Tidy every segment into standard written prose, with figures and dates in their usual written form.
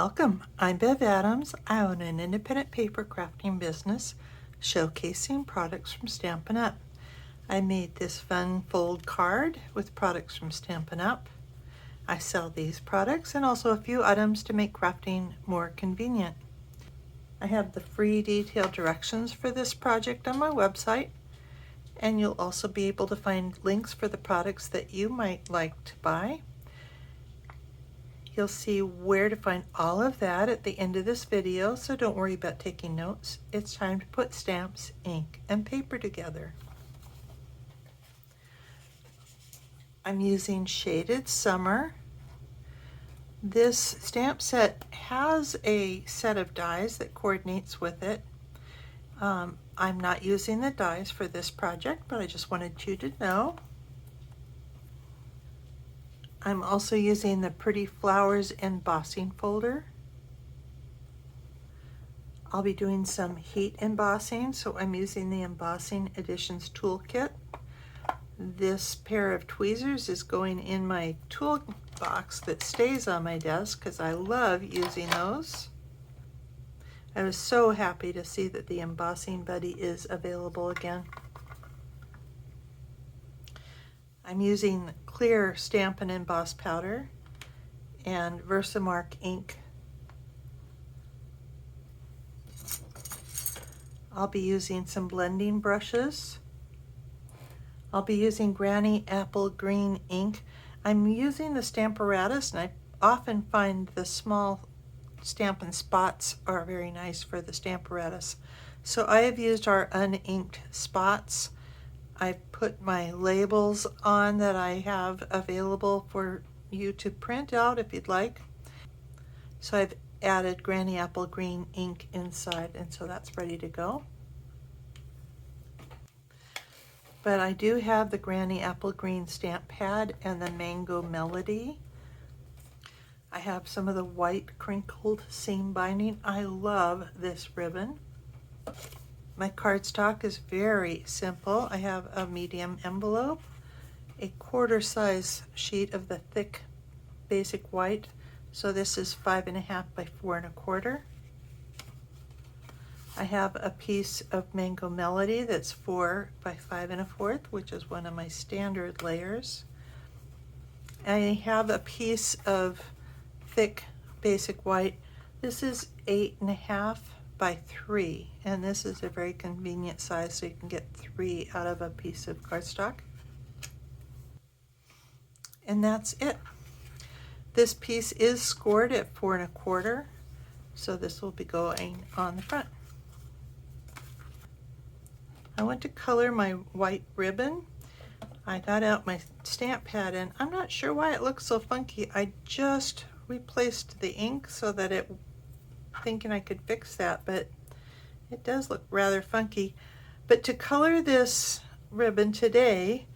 Welcome, I'm Bev Adams. I own an independent paper crafting business showcasing products from Stampin' Up. I made this fun fold card with products from Stampin' Up. I sell these products and also a few items to make crafting more convenient. I have the free detailed directions for this project on my website, and you'll also be able to find links for the products that you might like to buy. You'll see where to find all of that at the end of this video, so don't worry about taking notes. It's time to put stamps, ink, and paper together. I'm using Shaded Summer. This stamp set has a set of dies that coordinates with it. I'm not using the dies for this project, but I just wanted you to know. I'm also using the Pretty Flowers embossing folder. I'll be doing some heat embossing, so I'm using the Embossing Editions toolkit. This pair of tweezers is going in my toolbox that stays on my desk because I love using those. I was so happy to see that the Embossing Buddy is available again. I'm using clear Stampin' Emboss powder and Versamark ink. I'll be using some blending brushes. I'll be using Granny Apple Green ink. I'm using the Stamparatus, and I often find the small Stampin' Spots are very nice for the Stamparatus. So I have used our uninked spots. I've put my labels on that I have available for you to print out if you'd like. So I've added Granny Apple Green ink inside, and so that's ready to go. But I do have the Granny Apple Green stamp pad and the Mango Melody. I have some of the white crinkled seam binding. I love this ribbon. My cardstock is very simple. I have a medium envelope, a quarter size sheet of the thick basic white. So this is 5.5 by 4 1/4. I have a piece of Mango Melody that's 4 by 5 1/4, which is one of my standard layers. I have a piece of thick basic white. This is 8.5 by 3, and this is a very convenient size, so you can get 3 out of a piece of cardstock. And that's it. This piece is scored at 4 1/4, so this will be going on the front. I want to color my white ribbon. I got out my stamp pad, and I'm not sure why it looks so funky. I just replaced the ink so that it, thinking I could fix that, but it does look rather funky. But to color this ribbon today,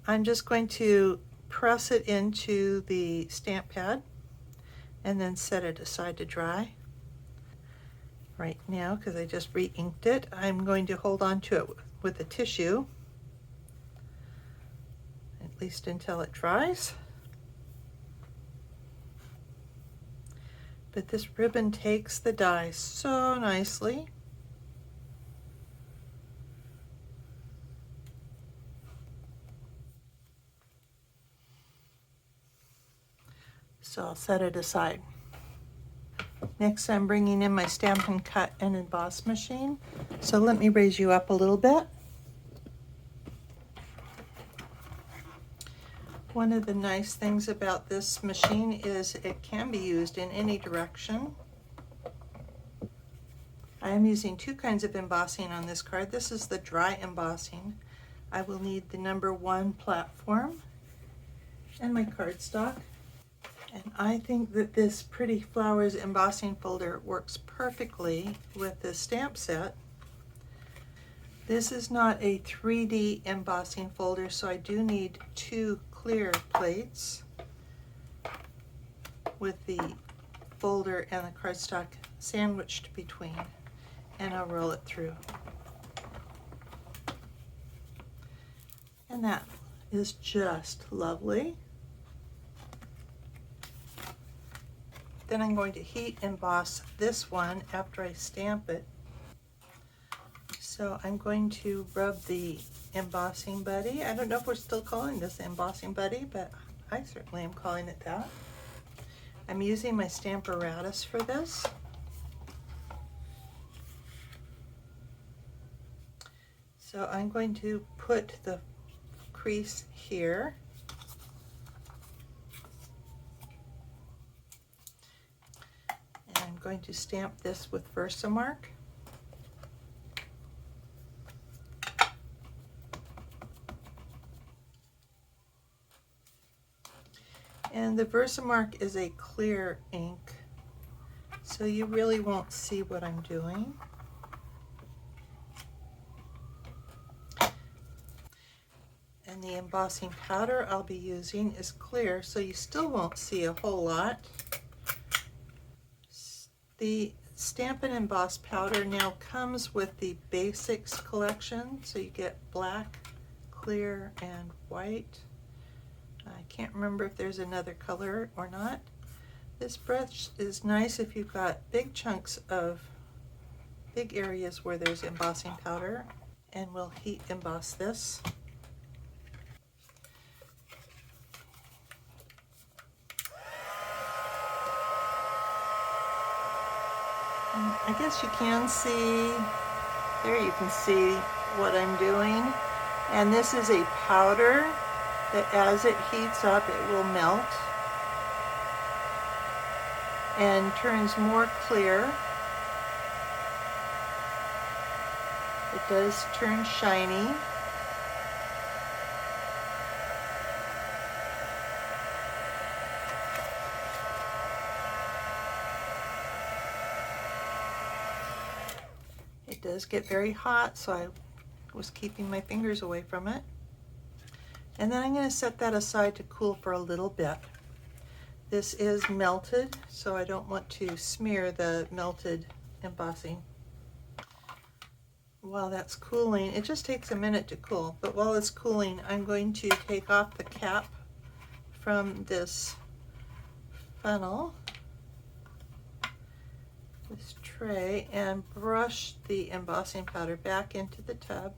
I'm just going to press it into the stamp pad and then set it aside to dry. Right now, because I just re-inked it, I'm going to hold on to it with a tissue, at least until it dries. But this ribbon takes the die so nicely. So I'll set it aside. Next, I'm bringing in my Stampin' Cut and Emboss machine. So let me raise you up a little bit. One of the nice things about this machine is it can be used in any direction. I am using 2 kinds of embossing on this card. This is the dry embossing. I will need the number 1 platform and my cardstock. And I think that this Pretty Flowers embossing folder works perfectly with this stamp set. This is not a 3D embossing folder, so I do need 2 clear plates with the folder and the cardstock sandwiched between, and I'll roll it through. And that is just lovely. Then I'm going to heat emboss this one after I stamp it. So I'm going to rub the embossing buddy. I don't know if we're still calling this embossing buddy, but I certainly am calling it that. I'm using my Stamparatus for this. So I'm going to put the crease here. And I'm going to stamp this with Versamark. And the Versamark is a clear ink, so you really won't see what I'm doing. And the embossing powder I'll be using is clear, so you still won't see a whole lot. The Stampin' Emboss powder now comes with the Basics collection, so you get black, clear, and white. I can't remember if there's another color or not. This brush is nice if you've got big chunks of big areas where there's embossing powder, and we'll heat emboss this. And I guess you can see, there you can see what I'm doing. And this is a powder that as it heats up, it will melt and turns more clear. It does turn shiny. It does get very hot, so I was keeping my fingers away from it. And then I'm going to set that aside to cool for a little bit. This is melted, so I don't want to smear the melted embossing. While that's cooling, it just takes a minute to cool, but while it's cooling, I'm going to take off the cap from this funnel, this tray, and brush the embossing powder back into the tub.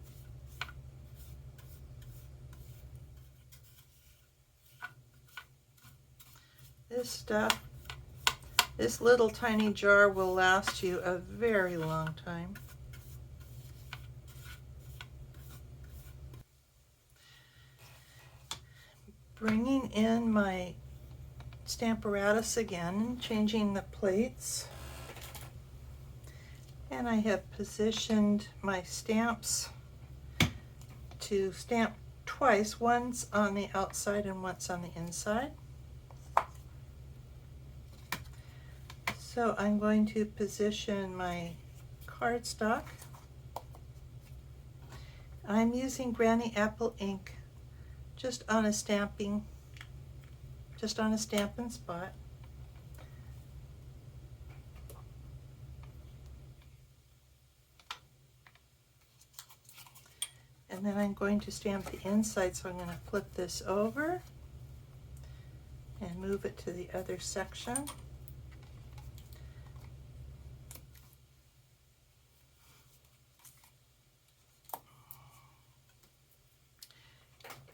This stuff, this little tiny jar will last you a very long time. Bringing in my Stamparatus again, changing the plates. And I have positioned my stamps to stamp twice, once on the outside and once on the inside. So I'm going to position my cardstock. I'm using Granny Apple ink just on a stamping spot. And then I'm going to stamp the inside, so I'm going to flip this over and move it to the other section.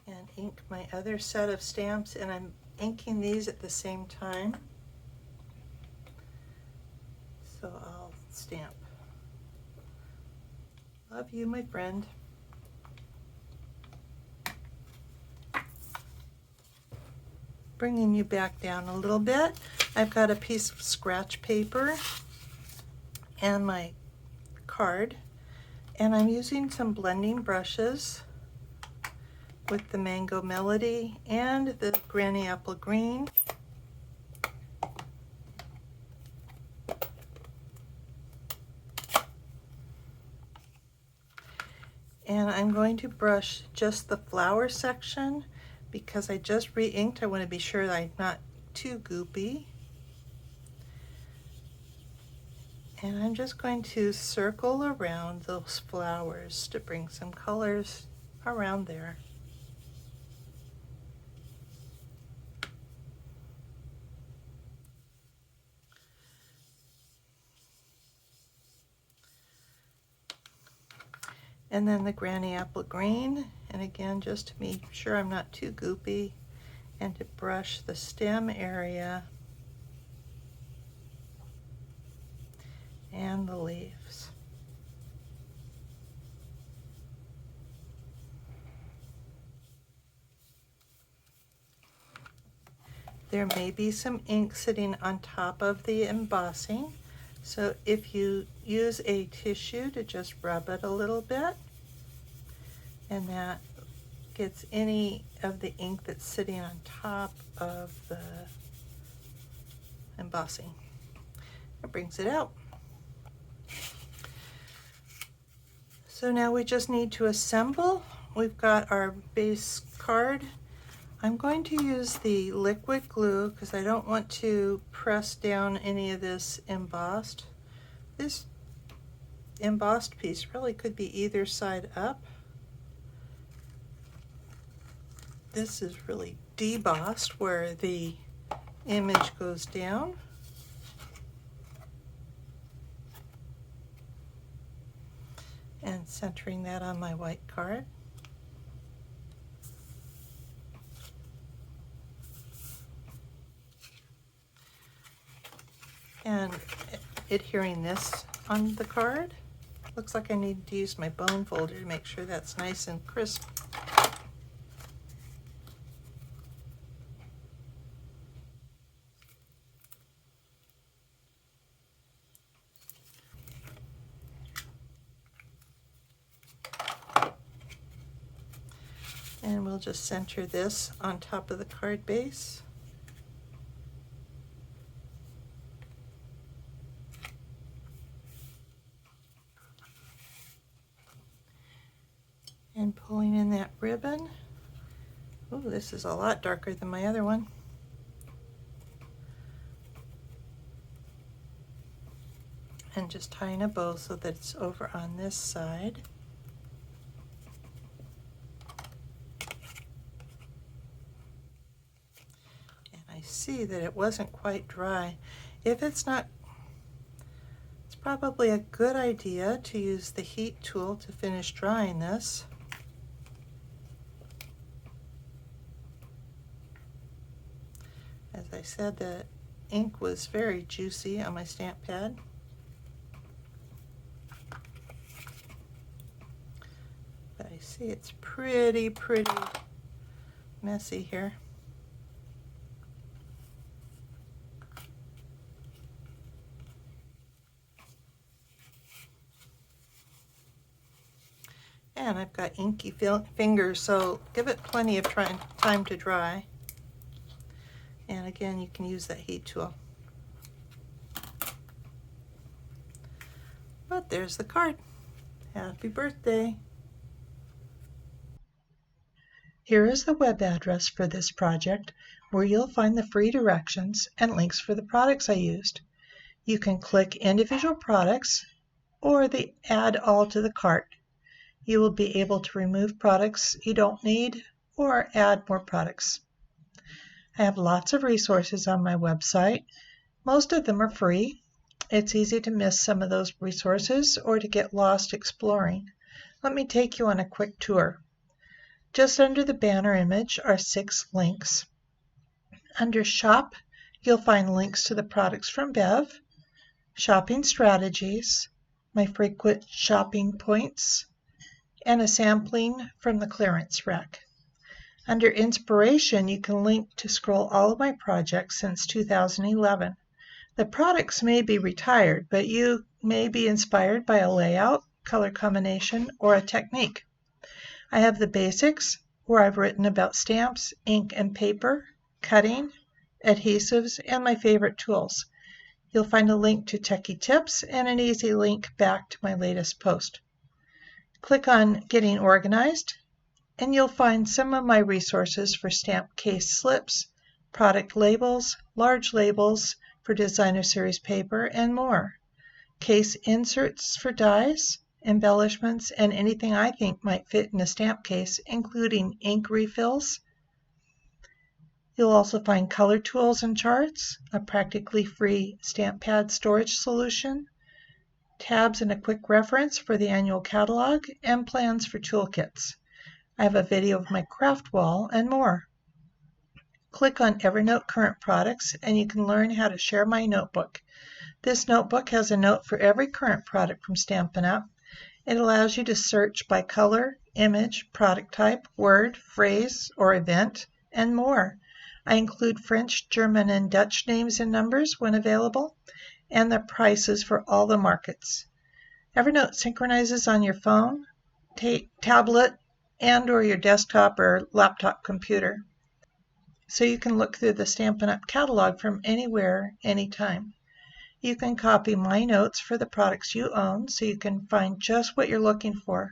And ink my other set of stamps, and I'm inking these at the same time. So I'll stamp. Love you, my friend. Bringing you back down a little bit, I've got a piece of scratch paper and my card, and I'm using some blending brushes with the Mango Melody and the Granny Apple Green. And I'm going to brush just the flower section because I just re-inked. I want to be sure that I'm not too goopy. And I'm just going to circle around those flowers to bring some colors around there. And then the Granny Apple Green, and again, just to make sure I'm not too goopy, and to brush the stem area and the leaves. There may be some ink sitting on top of the embossing, so if you use a tissue to just rub it a little bit, and that gets any of the ink that's sitting on top of the embossing. It brings it out. So now we just need to assemble. We've got our base card. I'm going to use the liquid glue because I don't want to press down any of this embossed. This embossed piece really could be either side up. This is really debossed where the image goes down. And centering that on my white card. And adhering this on the card. Looks like I need to use my bone folder to make sure that's nice and crisp. And we'll just center this on top of the card base. And pulling in that ribbon. Ooh, this is a lot darker than my other one. And just tying a bow so that it's over on this side. And I see that it wasn't quite dry. If it's not, it's probably a good idea to use the heat tool to finish drying this. As I said, the ink was very juicy on my stamp pad. But I see it's pretty messy here. And I've got inky fingers, so give it plenty of time to dry. And again, you can use that heat tool. But there's the card. Happy birthday. Here is the web address for this project, where you'll find the free directions and links for the products I used. You can click individual products or the Add All to the Cart. You will be able to remove products you don't need or add more products. I have lots of resources on my website. Most of them are free. It's easy to miss some of those resources or to get lost exploring. Let me take you on a quick tour. Just under the banner image are 6 links. Under Shop, you'll find links to the products from Bev, shopping strategies, my frequent shopping points, and a sampling from the clearance rack. Under Inspiration, you can link to scroll all of my projects since 2011. The products may be retired, but you may be inspired by a layout, color combination, or a technique. I have the basics, where I've written about stamps, ink and paper, cutting, adhesives, and my favorite tools. You'll find a link to Techie Tips and an easy link back to my latest post. Click on Getting Organized, and you'll find some of my resources for stamp case slips, product labels, large labels for designer series paper, and more. Case inserts for dies, embellishments, and anything I think might fit in a stamp case, including ink refills. You'll also find color tools and charts, a practically free stamp pad storage solution, tabs and a quick reference for the annual catalog, and plans for toolkits. I have a video of my craft wall and more. Click on Evernote Current Products and you can learn how to share my notebook. This notebook has a note for every current product from Stampin' Up! It allows you to search by color, image, product type, word, phrase, or event, and more. I include French, German, and Dutch names and numbers when available, and the prices for all the markets. Evernote synchronizes on your phone, tablet, and or your desktop or laptop computer, so you can look through the Stampin' Up! Catalog from anywhere, anytime. You can copy my notes for the products you own so you can find just what you're looking for.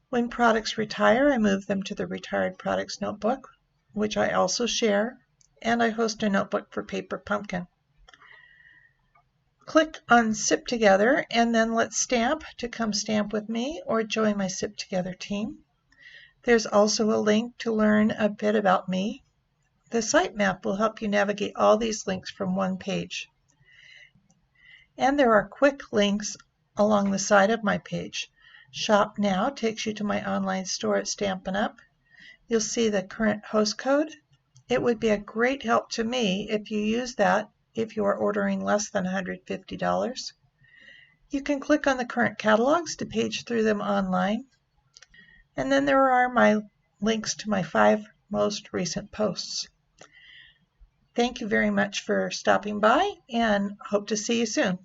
When products retire, I move them to the Retired Products Notebook, which I also share, and I host a notebook for Paper Pumpkin. Click on Sip Together and then Let's Stamp to come stamp with me or join my Sip Together team. There's also a link to learn a bit about me. The sitemap will help you navigate all these links from one page. And there are quick links along the side of my page. Shop Now takes you to my online store at Stampin' Up! You'll see the current host code. It would be a great help to me if you use that if you are ordering less than $150. You can click on the current catalogs to page through them online. And then there are my links to my 5 most recent posts. Thank you very much for stopping by and hope to see you soon.